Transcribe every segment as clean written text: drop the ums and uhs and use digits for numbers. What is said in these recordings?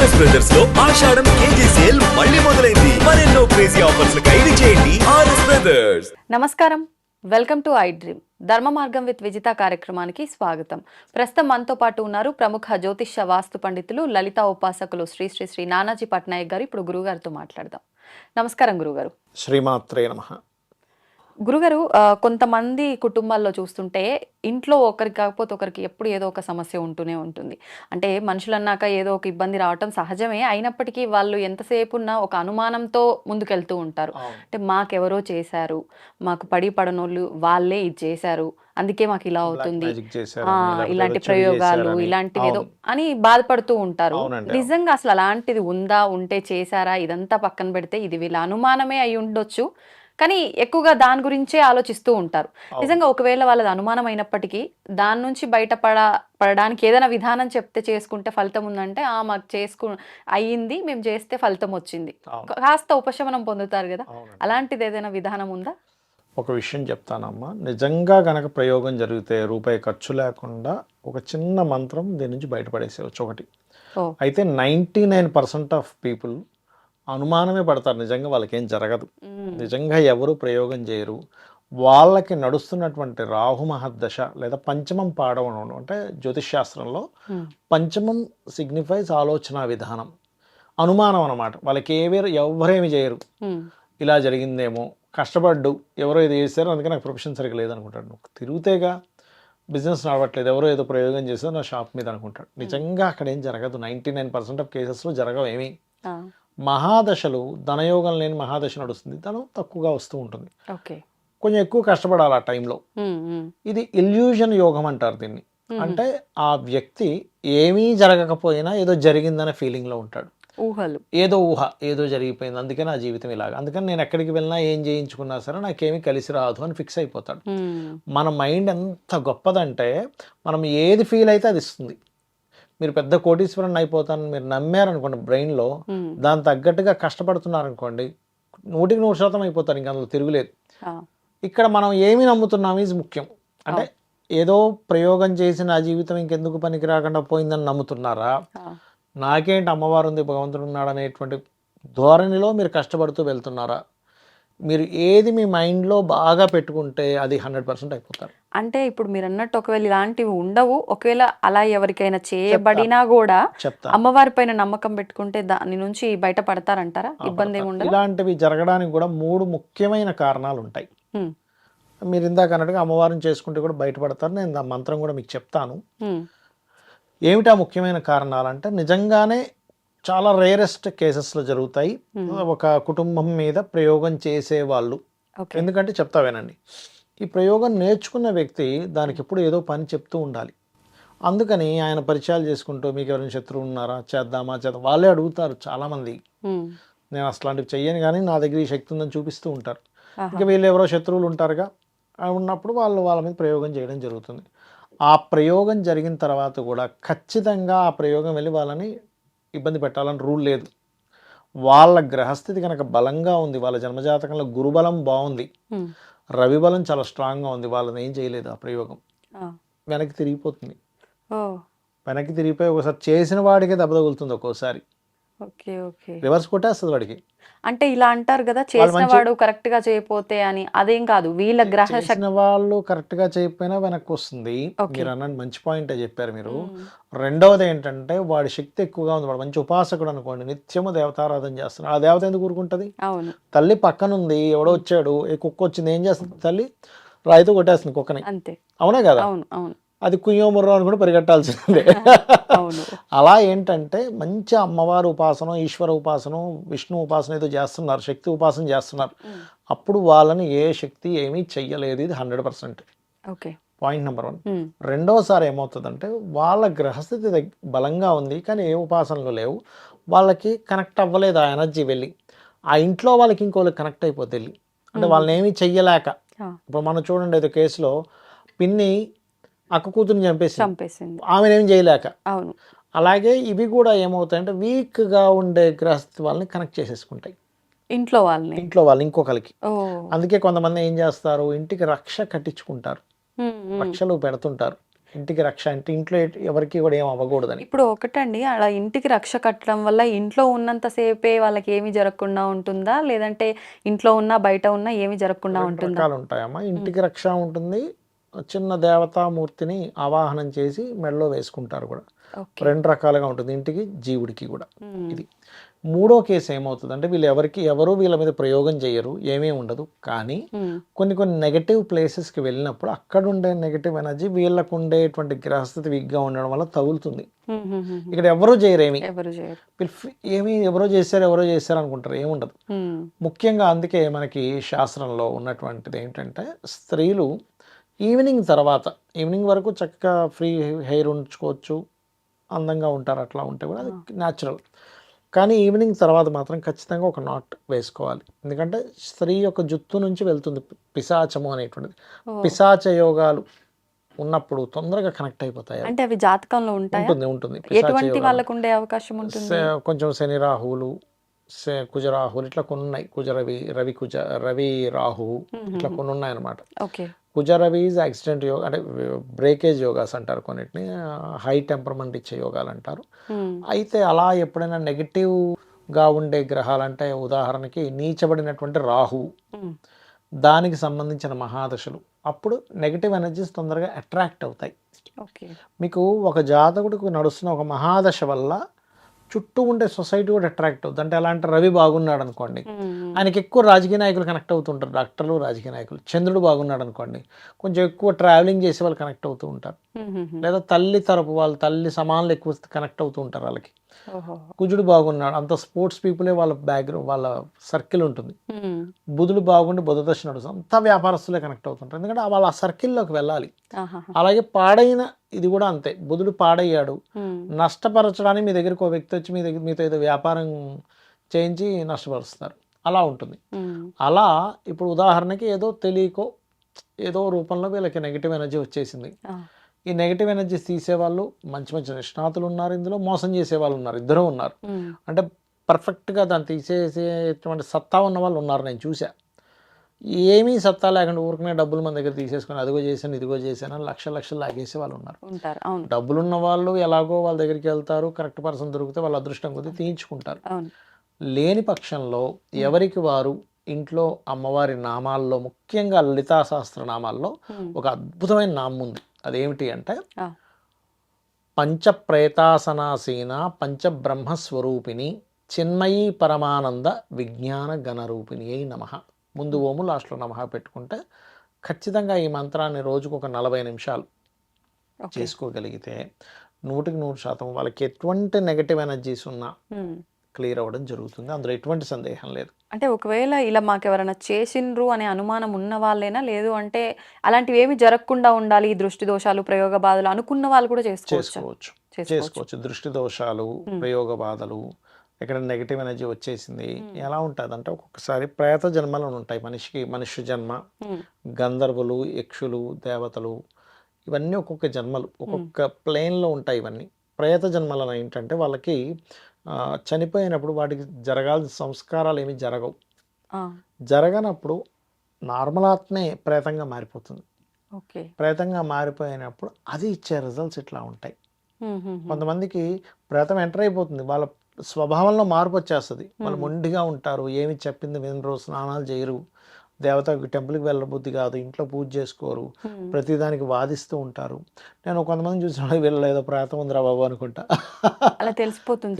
RS brothers లో ఆషాఢం KG sale మళ్ళీ మొదలైంది. మరెన్నో క్రేజీ ఆఫర్స్ ఖైదు చేయండి ఆర్ఎస్ బ్రదర్స్. నమస్కారం, వెల్కమ్ టు ఐ డ్రీమ్. ధర్మ మార్గం విత్ విజిత కార్యక్రమానికి స్వాగతం. ప్రస్తుతం మనతో పాటు ఉన్నారు ప్రముఖ జ్యోతిష్య వాస్తు పండితులు, లలిత ఉపాసకులు శ్రీ శ్రీ శ్రీ నానాజీ పట్నాయక్ గారు. ఇప్పుడు గురుగారితో మాట్లాడదాం. నమస్కారం గురుగారు. శ్రీమాత్రే నమః. గురుగారు, కొంతమంది కుటుంబాల్లో చూస్తుంటే ఇంట్లో ఒకరికి కాకపోతే ఒకరికి ఎప్పుడు ఏదో ఒక సమస్య ఉంటూనే ఉంటుంది. అంటే మనుషులు అన్నాక ఏదో ఒక ఇబ్బంది రావటం సహజమే. అయినప్పటికీ వాళ్ళు ఎంతసేపు ఉన్నా ఒక అనుమానంతో ముందుకెళ్తూ ఉంటారు. అంటే మాకెవరో చేశారు, మాకు పడనోళ్ళు వాళ్ళే ఇది చేశారు, అందుకే మాకు ఇలా అవుతుంది, ఇలాంటి ప్రయోగాలు ఇలాంటివి ఏదో అని బాధపడుతూ ఉంటారు. నిజంగా అసలు అలాంటిది ఉందా, ఉంటే చేశారా, ఇదంతా పక్కన పెడితే ఇది వీళ్ళ అనుమానమే అయి ఉండొచ్చు, కానీ ఎక్కువగా దాని గురించే ఆలోచిస్తూ ఉంటారు. నిజంగా ఒకవేళ వాళ్ళది అనుమానం అయినప్పటికీ దాని నుంచి పడడానికి ఏదైనా విధానం చెప్తే చేసుకుంటే ఫలితం ఉందంటే మాకు అయ్యింది, మేము చేస్తే ఫలితం వచ్చింది, కాస్త ఉపశమనం పొందుతారు కదా, అలాంటిది ఏదైనా విధానం ఉందా? ఒక విషయం చెప్తానమ్మా, నిజంగా గనక ప్రయోగం జరిగితే రూపాయి ఖర్చు లేకుండా ఒక చిన్న మంత్రం దీని నుంచి బయటపడేసేవచ్చు ఒకటి. అయితే 99% ఆఫ్ పీపుల్ అనుమానమే పడతారు, నిజంగా వాళ్ళకి ఏం జరగదు, నిజంగా ఎవరు ప్రయోగం చేయరు. వాళ్ళకి నడుస్తున్నటువంటి రాహు మహర్దశ లేదా పంచమం పాడవడం, అంటే జ్యోతిష్ శాస్త్రంలో పంచమం సిగ్నిఫైస్ ఆలోచన విధానం, అనుమానం అనమాట. వాళ్ళకి ఎవరేమి చేయరు, ఇలా జరిగిందేమో, కష్టపడ్డు ఎవరో ఏదో చేశారు అందుకే నాకు ప్రొఫెషన్ సరిగ్గా లేదనుకుంటాడు. నువ్వు తిరుగుతేగా బిజినెస్ నడవట్లేదు, ఎవరో ఏదో ప్రయోగం చేశారు నా షాప్ మీద అనుకుంటాడు. నిజంగా అక్కడ ఏం జరగదు. 99% ఆఫ్ కేసెస్లో జరగవు ఏమీ. మహాదశలు, ధనయోగం లేని మహాదశ నడుస్తుంది, ధనం తక్కువగా వస్తూ ఉంటుంది, కొంచెం ఎక్కువ కష్టపడాలి ఆ టైంలో. ఇది ఇల్యూజన్ యోగం అంటారు దీన్ని. అంటే ఆ వ్యక్తి ఏమీ జరగకపోయినా ఏదో జరిగిందనే ఫీలింగ్లో ఉంటాడు, ఏదో ఊహ, ఏదో జరిగిపోయింది, అందుకే నా జీవితం ఇలాగ, అందుకని నేను ఎక్కడికి వెళ్ళినా ఏం చేయించుకున్నా సరే నాకేమీ కలిసి రాదు అని ఫిక్స్ అయిపోతాడు. మన మైండ్ ఎంత గొప్పదంటే మనం ఏది ఫీల్ అయితే అది ఇస్తుంది. మీరు పెద్ద కోటీశ్వరుని అయిపోతాను మీరు నమ్మారనుకోండి బ్రెయిన్లో, దాని తగ్గట్టుగా కష్టపడుతున్నారనుకోండి 100% అయిపోతారు, ఇంకా అందులో తిరుగులేదు. ఇక్కడ మనం ఏమి నమ్ముతున్నాం ఈజ్ ముఖ్యం. అంటే ఏదో ప్రయోగం చేసి నా జీవితం ఇంకెందుకు పనికి రాకుండా పోయిందని నమ్ముతున్నారా, నాకేంటి అమ్మవారు ఉంది, భగవంతుడు ఉన్నాడు అనేటువంటి ధోరణిలో మీరు కష్టపడుతూ వెళ్తున్నారా? మీరు ఏది మీ మైండ్లో బాగా పెట్టుకుంటే అది 100% అయిపోతారు. అంటే ఇప్పుడు మీరు అన్నట్టు ఒకవేళ ఇలాంటివి ఉండవు, ఒకవేళ అలా ఎవరికైనా చేయబడినా కూడా అమ్మవారి పైన నమ్మకం పెట్టుకుంటే దాని నుంచి బయటపడతారంటారా? ఇబ్బంది ఏమి ఉండదు. ఇలాంటివి జరగడానికి కూడా 3 ముఖ్యమైన కారణాలు ఉంటాయి. మీరు ఇందాక అన్నట్టుగా అమ్మవారిని చేసుకుంటే కూడా బయటపడతారు. నేను ఆ మంత్రం కూడా మీకు చెప్తాను. ఏమిటా ముఖ్యమైన కారణాలు అంటే, నిజంగానే చాలా రేరెస్ట్ కేసెస్లో జరుగుతాయి. ఒక కుటుంబం మీద ప్రయోగం చేసేవాళ్ళు, ఎందుకంటే చెప్తా వినండి, ఈ ప్రయోగం నేర్చుకున్న వ్యక్తి దానికి ఎప్పుడు ఏదో పని చెప్తూ ఉండాలి. అందుకని ఆయన పరిచయాలు చేసుకుంటూ మీకు ఎవరైనా శత్రువు ఉన్నారా, చేద్దాం వాళ్ళే అడుగుతారు చాలామంది. నేను అసలాంటివి చెయ్యను కానీ నా దగ్గర ఈ శక్తి ఉందని చూపిస్తూ ఉంటారు. ఇంకా వీళ్ళు ఎవరో శత్రువులు ఉంటారుగా, ఉన్నప్పుడు వాళ్ళ మీద ప్రయోగం చేయడం జరుగుతుంది. ఆ ప్రయోగం జరిగిన తర్వాత కూడా ఖచ్చితంగా ఆ ప్రయోగం వెళ్ళి వాళ్ళని ఇబ్బంది పెట్టాలని రూల్ లేదు. వాళ్ళ గ్రహస్థితి కనుక బలంగా ఉంది, వాళ్ళ జన్మజాతకంలో గురుబలం బాగుంది, రవి బలం చాలా స్ట్రాంగ్గా ఉంది, వాళ్ళని ఏం చేయలేదు ఆ ప్రయోగం, వెనక్కి తిరిగిపోతుంది. వెనక్కి తిరిగిపోయి ఒకసారి చేసిన వాడికే దెబ్బ తగులుతుంది, ఒక్కోసారి రివర్స్ కొట్టేస్తుంది వాడికి. అంటే ఇలా అంటారు కదా, చేసిన వాడు కరెక్ట్ గా చేయకపోతే అని, అదేం కాదు, వీళ్ళ గ్రహ చేసిన వాళ్ళు కరెక్ట్ గా చేయకపోయినా వెనక్కి వస్తుంది. మీరు అన్నది మంచి పాయింటే చెప్పారు మీరు. రెండవది ఏంటంటే వాడి శక్తి ఎక్కువగా ఉంది, వాడు మంచి ఉపాసకుడు అనుకోండి, నిత్యము దేవతారాధన చేస్తున్నాడు, ఆ దేవత ఎందుకు ఊరుకుంటది? తల్లి పక్కన ఉంది, ఎవడో వచ్చాడు, ఏ కుక్క వచ్చింది, ఏం చేస్తుంది తల్లి? రాయితో కొట్టేస్తుంది కుక్కని, అవునా కదా? అది కుయ్యోముర్రో అని కూడా పరిగెట్టాల్సిందే. అలా ఏంటంటే మంచి అమ్మవారు ఉపాసన, ఈశ్వర ఉపాసన, విష్ణు ఉపాసన ఏదో చేస్తున్నారు, శక్తి ఉపాసన చేస్తున్నారు, అప్పుడు వాళ్ళని ఏ శక్తి ఏమీ చెయ్యలేదు. ఇది 100%. Point number 1. రెండోసారి ఏమవుతుందంటే వాళ్ళ గ్రహస్థితి బలంగా ఉంది కానీ ఏ ఉపాసనలు లేవు, వాళ్ళకి కనెక్ట్ అవ్వలేదు ఆ ఎనర్జీ వెళ్ళి, ఆ ఇంట్లో వాళ్ళకి ఇంకోళ్ళకి కనెక్ట్ అయిపోతే వెళ్ళి, అంటే వాళ్ళని ఏమీ చెయ్యలేక. ఇప్పుడు మనం చూడండి, ఏదో కేసులో పిన్ని అక్క కూతురుని చంపేసింది, ఆమెనేం చేయలేక. అలాగే ఇవి కూడా ఏమవుతాయంటే వీక్గా ఉండే గ్రహస్థితి వాళ్ళని కనెక్ట్ చేసేసుకుంటాయి, ఇంట్లో వాళ్ళు ఇంకొకరికి. అందుకే కొంతమంది ఏం చేస్తారు, ఇంటికి రక్ష కట్టించుకుంటారు, రక్షలు పెడుతుంటారు. ఇంటికి రక్ష అంటే ఇంట్లో ఎవరికి కూడా ఏం అవ్వకూడదని. ఇప్పుడు ఒకటండి అలా ఇంటికి రక్ష కట్టడం వల్ల ఇంట్లో ఉన్నంత సేపే వాళ్ళకి ఏమీ జరగకుండా ఉంటుందా? లేదంటే ఇంట్లో ఉన్నా, బయట ఉన్నా ఏమీ జరగకుండా రెండు ఉంటుందా? రకాలు ఉంటాయమ్మా. ఇంటికి రక్ష ఉంటుంది, చిన్న దేవతామూర్తిని ఆవాహనం చేసి మెడలో వేసుకుంటారు కూడా. ఓకే. రెండు రకాలుగా ఉంటుంది, ఇంటికి జీవుడికి కూడా. ఇది మూడో కేసు ఏమవుతుందంటే వీళ్ళు ఎవరు వీళ్ళ మీద ప్రయోగం చేయరు, ఏమీ ఉండదు. కానీ కొన్ని నెగటివ్ ప్లేసెస్కి వెళ్ళినప్పుడు అక్కడ ఉండే నెగటివ్ ఎనర్జీ వీళ్ళకు ఉండేటువంటి గ్రహస్థితి వీక్గా ఉండడం వల్ల తగులుతుంది. ఇక్కడ ఎవరో చేయరు, ఎవరు చేయరు. ఏమి ఎవరో చేశారు అనుకుంటారు, ఏముండదు. ముఖ్యంగా అందుకే మనకి శాస్త్రంలో ఉన్నటువంటిది ఏంటంటే స్త్రీలు ఈవినింగ్ వరకు చక్కగా ఫ్రీ హెయిర్ ఉంచుకోవచ్చు, అందంగా ఉంటారు, అట్లా ఉంటే కూడా అది న్యాచురల్. కానీ ఈవినింగ్ తర్వాత మాత్రం ఖచ్చితంగా ఒక నాట్ వేసుకోవాలి. ఎందుకంటే స్త్రీ యొక్క జుత్తు నుంచి వెళ్తుంది పిశాచము అనేటువంటిది. పిశాచ యోగాలు ఉన్నప్పుడు తొందరగా కనెక్ట్ అయిపోతాయి. అంటే అవి జాతకంలో ఉంటాయి. ఉంటుంది. ఎటువంటి వాళ్ళకు ఉండే అవకాశం ఉంటుంది? కొంచెం శని రాహువులు, కుజరాహువులు ఇట్లా కొన్ని ఉన్నాయి. రవి రాహువు ఇట్లా కొన్ని ఉన్నాయి అన్నమాట. ఓకే. కుజరవి ఈజ్ యాక్సిడెంట్ యోగా, అంటే బ్రేకేజ్ యోగాస్ అంటారు, కొన్నిటిని హై టెంపర్మెంట్ ఇచ్చే యోగాలు అంటారు. అయితే అలా ఎప్పుడైనా నెగిటివ్గా ఉండే గ్రహాలు అంటే ఉదాహరణకి నీచబడినటువంటి రాహువు, దానికి సంబంధించిన మహాదశలు, అప్పుడు నెగిటివ్ ఎనర్జీస్ తొందరగా అట్రాక్ట్ అవుతాయి. మీకు ఒక జాతకుడికి నడుస్తున్న ఒక మహాదశ వల్ల చుట్టూ ఉండే సొసైటీ కూడా అట్రాక్ట్ అవుతుంది. అంటే అలాంటి రవి బాగున్నాడు అనుకోండి, ఆయనకి ఎక్కువ రాజకీయ నాయకులు కనెక్ట్ అవుతుంటారు, డాక్టర్లు, రాజకీయ నాయకులు. చంద్రుడు బాగున్నాడు అనుకోండి, కొంచెం ఎక్కువ ట్రావెలింగ్ చేసే వాళ్ళు కనెక్ట్ అవుతూ ఉంటారు. లేదా తల్లి తరపు వాళ్ళు, తల్లి సమానులు ఎక్కువ కనెక్ట్ అవుతూ ఉంటారు వాళ్ళకి. కుజుడు బాగున్నాడు, అంత స్పోర్ట్స్ పీపులే వాళ్ళ బ్యాక్గ్రౌండ్, వాళ్ళ సర్కిల్ ఉంటుంది. బుధుడు బాగుండి బుధదశ నడుస్తుంది, అంతా వ్యాపారస్తులే కనెక్ట్ అవుతుంటారు, ఎందుకంటే వాళ్ళ ఆ సర్కిల్లోకి వెళ్ళాలి. అలాగే పాడైన ఇది కూడా అంతే. బుధుడు పాడయ్యాడు, నష్టపరచడానికి మీ దగ్గరికి ఒక వ్యక్తి వచ్చి మీతో ఏదో వ్యాపారం చేయించి నష్టపరుస్తారు, అలా ఉంటుంది. అలా ఇప్పుడు ఉదాహరణకి ఏదో తెలియకో ఏదో రూపంలో వీళ్ళకి నెగిటివ్ ఎనర్జీ వచ్చేసింది. ఈ నెగిటివ్ ఎనర్జీస్ తీసేవాళ్ళు మంచి నిష్ణాతులు ఉన్నారు, ఇందులో మోసం చేసే వాళ్ళు ఉన్నారు, ఇద్దరు ఉన్నారు. అంటే పర్ఫెక్ట్గా దాన్ని తీసేసేటువంటి సత్తా ఉన్న వాళ్ళు ఉన్నారు, నేను చూసా. ఏమీ సత్తా లేకుండా ఊరికనే డబ్బులు మన దగ్గర తీసేసుకొని అదిగో చేశాను ఇదిగో చేశాను అని లక్షలు లాగేసే వాళ్ళు ఉన్నారు. డబ్బులున్న వాళ్ళు ఎలాగో వాళ్ళ దగ్గరికి వెళ్తారు, కరెక్ట్ పర్సన్ దొరికితే వాళ్ళ అదృష్టం కొద్దీ తీయించుకుంటారు. లేని పక్షంలో ఎవరికి వారు ఇంట్లో అమ్మవారి నామాల్లో, ముఖ్యంగా లలితా సహస్ర నామాల్లో ఒక అద్భుతమైన నామం ఉంది. అదేమిటి అంటే పంచప్రేతాసనాసీన పంచబ్రహ్మస్వరూపిణి చిన్మయీ పరమానంద విజ్ఞాన గణరూపిణి అయి నమః. ముందు ఓము, లాస్ట్లో నమః పెట్టుకుంటే ఖచ్చితంగా ఈ మంత్రాన్ని రోజుకు ఒక 40 నిమిషాలు చేసుకోగలిగితే 100% వాళ్ళకి ఎటువంటి నెగటివ్ ఎనర్జీస్ ఉన్నా క్లియర్ అవ్వడం జరుగుతుంది. అందులో ఎటువంటి సందేహం లేదు. అంటే ఒకవేళ ఇలా మాకు ఎవరైనా చేసిండ్రు అనే అనుమానం ఉన్న వాళ్ళేనా? లేదు అంటే అలాంటివి ఏమి జరగకుండా ఉండాలి, ఈ దృష్టి దోషాలు, ప్రయోగ బాధలు అనుకున్న వాళ్ళు కూడా చేసుకోవచ్చు. దృష్టి దోషాలు, ప్రయోగ బాధలు, ఇక్కడ నెగిటివ్ ఎనర్జీ వచ్చేసింది, ఎలా ఉంటుంది అంటే ఒక్కొక్కసారి ప్రేత జన్మలు ఉంటాయి మనిషికి. మనుష్య జన్మ, గంధర్వులు, యక్షులు, దేవతలు, ఇవన్నీ ఒక్కొక్క జన్మలు ఒక్కొక్క ప్లేన్లో ఉంటాయి. ఇవన్నీ ప్రేత జన్మలు ఏంటంటే వాళ్ళకి చనిపోయినప్పుడు వాటికి జరగాల్సిన సంస్కారాలు ఏమి జరగవు. జరగనప్పుడు నార్మల్ ఆత్మే ప్రేతంగా మారిపోతుంది. ప్రేతంగా మారిపోయినప్పుడు అది ఇచ్చే రిజల్ట్స్ ఇట్లా ఉంటాయి. కొంతమందికి ప్రేతం ఎంటర్ అయిపోతుంది, వాళ్ళ స్వభావంలో మార్పు వచ్చేస్తుంది. వాళ్ళు మొండిగా ఉంటారు, ఏమి చెప్పింది వినరు, స్నానాలు చేయరు, దేవతకి టెంపుల్కి వెళ్ళబుద్ధి కాదు, ఇంట్లో పూజ చేసుకోరు, ప్రతిదానికి వాదిస్తూ ఉంటారు. నేను కొంతమంది చూసిన వీళ్ళు ఏదో ప్రాతం ఉందిరా బాబు అనుకుంటా, అలా తెలిసిపోతుంది.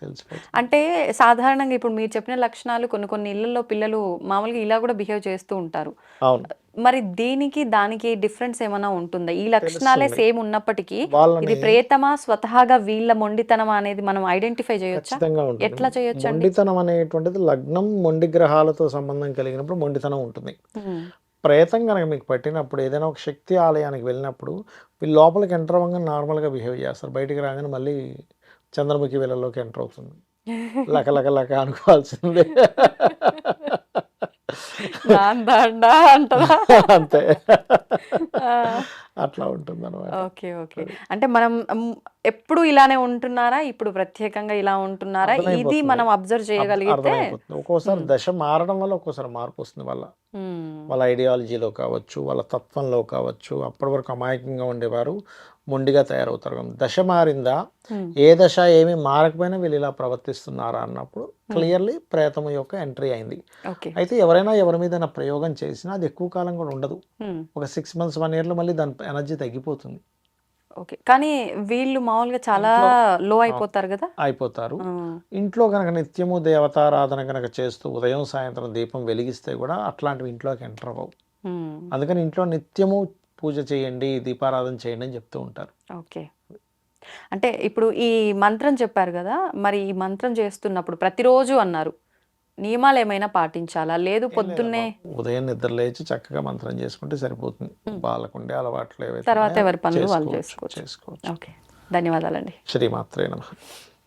తెలిసిపోతుంది. అంటే సాధారణంగా ఇప్పుడు మీరు చెప్పిన లక్షణాలు కొన్ని ఇళ్లలో పిల్లలు మామూలుగా ఇలా కూడా బిహేవ్ చేస్తూ ఉంటారు. అవును. మరి దీనికి దానికి డిఫరెన్స్ ఏమైనా ఉంటుందా? ఈ లక్షణాలే సేమ్ ఉన్నప్పటికీ ఇది ప్రేతమా స్వతహాగా వీళ్ళ మొండితనం అనేది మనం ఐడెంటిఫై చేయొచ్చా? ఎట్లా చేయొచ్చు? మొండితనం అనేటువంటిది లగ్నం మొండి గ్రహాలతో సంబంధం కలిగినప్పుడు మొండితనం ఉంటుంది. ప్రేతం కనుక మీకు పట్టినప్పుడు ఏదైనా ఒక శక్తి ఆలయానికి వెళ్ళినప్పుడు వీళ్ళు లోపలికి ఎంటర్ అవ్వగానే నార్మల్గా బిహేవ్ చేస్తారు, బయటికి రాగానే మళ్ళీ చంద్రముఖి వేళల్లోకి ఎంటర్ అవుతుంది. లక అనుకోవాల్సిందే. అంతే. అట్లా ఉంటుంది అనమాట. ఓకే. ఓకే. అంటే మనం ఎప్పుడు ఇలానే ఉంటున్నారా? ఇప్పుడు ప్రత్యేకంగా ఇలా ఉంటున్నారా? ఇది అర్థమైపోతుంది. మనం అబ్జర్వ్ చేయగలిగితే అర్థమైపోతుంది. ఒక్కోసారి దశ మారడం వల్ల ఒక్కోసారి మార్పు వస్తుంది వాళ్ళ హ్మ్. వాళ్ళ ఐడియాలజీలో కావచ్చు, వాళ్ళ తత్వంలో కావచ్చు. అప్పటి వరకు అమాయకంగా ఉండేవారు మొండిగా తయారవుతారు. దశ మారిందా, హ్మ్. ఏ దశ ఏమి మారకపోయినా వీళ్ళు ఇలా ప్రవర్తిస్తున్నారా అన్నప్పుడు క్లియర్లీ ప్రేతం యొక్క ఎంట్రీ అయింది. ఓకే. అయితే ఎవరైనా ఎవరి మీద ప్రయోగం చేసినా అది ఎక్కువ కాలం కూడా ఉండదు. హ్మ్. ఒక 6 months 1 yearలో మళ్ళీ దాని ఎనర్జీ తగ్గిపోతుంది. ఓకే. కానీ వీళ్ళు మామూలుగా చాలా లో అయిపోతారు గదా! అయిపోతారు. ఆ! ఇంట్లో కనుక నిత్యము దేవతారాధన కనుక చేస్తూ ఉదయం సాయంత్రం దీపం వెలిగిస్తే కూడా అట్లాంటివి ఇంట్లోకి ఎంటర్ అవ్వవు. హ్మ్. అందుకని ఇంట్లో నిత్యము పూజ చేయండి, దీపారాధన చేయండి అని చెప్తూ ఉంటారు. ఓకే. అంటే ఇప్పుడు ఈ మంత్రం చెప్పారు గదా! మరి ఈ మంత్రం చేస్తున్నప్పుడు ప్రతిరోజు అన్నారు. నియమాలేమైనా పాటించాలా? లేదు పొద్దున్నే ఉదయం నిద్ర లేచి చక్కగా మంత్రం చేసుకుంటే సరిపోతుంది. వాళ్ళకుండే అలవాట్లు ఏవైతే తర్వాత ఉన్నాయో ఎవరి పనులు వాళ్ళు చేసుకోవచ్చు. చేసుకోవచ్చు. చేసుకోవచ్చు. ఓకే. ధన్యవాదాలండి. శ్రీమాత్రే నమః.